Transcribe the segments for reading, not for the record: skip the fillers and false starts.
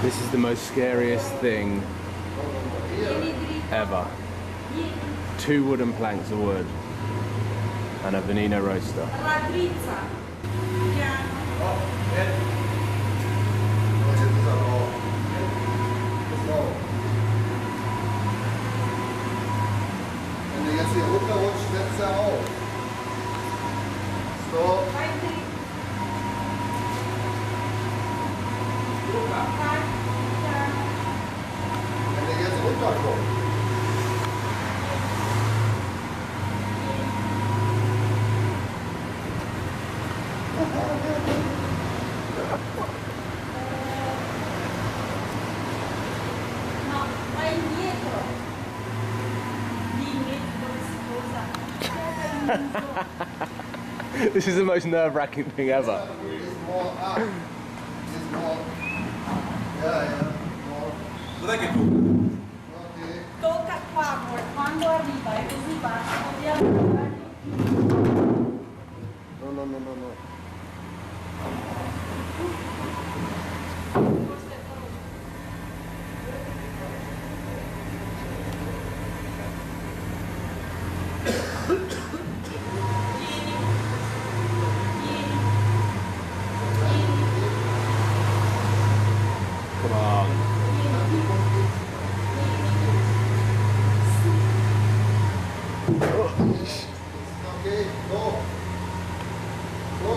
This is the most scariest thing ever. 2 wooden planks of wood and a Veneno Roadster. Wenn du jetzt hier runterrutscht, setzt er auf. So. Wenn der jetzt runterkommt. This is the most nerve-wracking thing ever. Dov'è che tocca? Tocca qua, amore, quando arriva è così basso, dobbiamo... No. Come on. Okay, go. Go.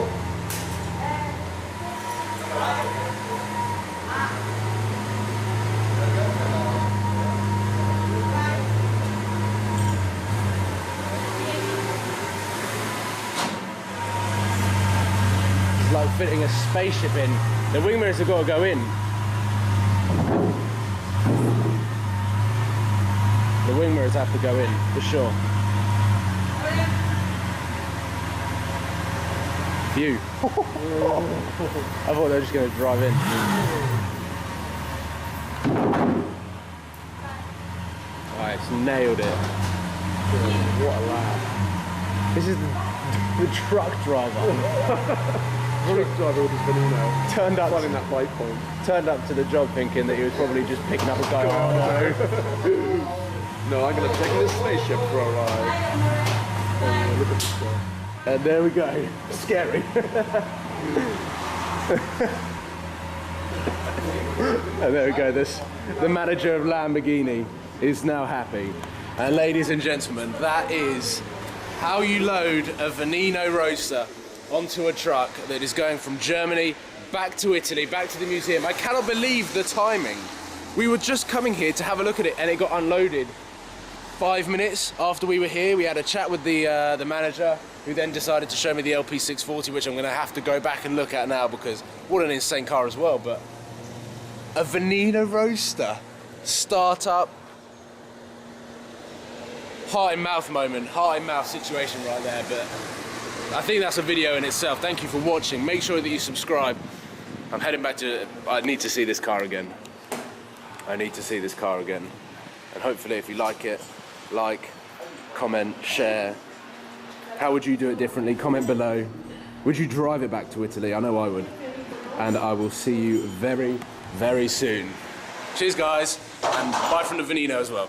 It's like fitting a spaceship in. The wing mirrors have got to go in. The wing mirrors have to go in, for sure. Phew. I thought they were just going to drive in. Right, it's nailed it. What a laugh. This is the truck driver. Truck driver with his Veneno. Turned up Running that bike point. Turned up to the job thinking that he was probably just picking up a guy. No, I'm going to take this spaceship for a ride. Oh, look at this guy. And there we go. Scary. And there we go. The manager of Lamborghini is now happy. And ladies and gentlemen, that is how you load a Veneno Roadster onto a truck that is going from Germany back to Italy, back to the museum. I cannot believe the timing. We were just coming here to have a look at it and it got unloaded 5 minutes after we were here. We had a chat with the manager, who then decided to show me the LP640, which I'm going to have to go back and look at now because what an insane car as well. But a Veneno Roadster startup, heart in mouth moment, heart in mouth situation right there. But I think that's a video in itself. Thank you for watching. Make sure that you subscribe. I'm heading back to, I need to see this car again. I need to see this car again. And hopefully if you like it, like, comment, share. How would you do it differently? Comment below. Would you drive it back to Italy? I know I would. And I will see you very, very soon. Cheers guys, and bye from the Veneno as well.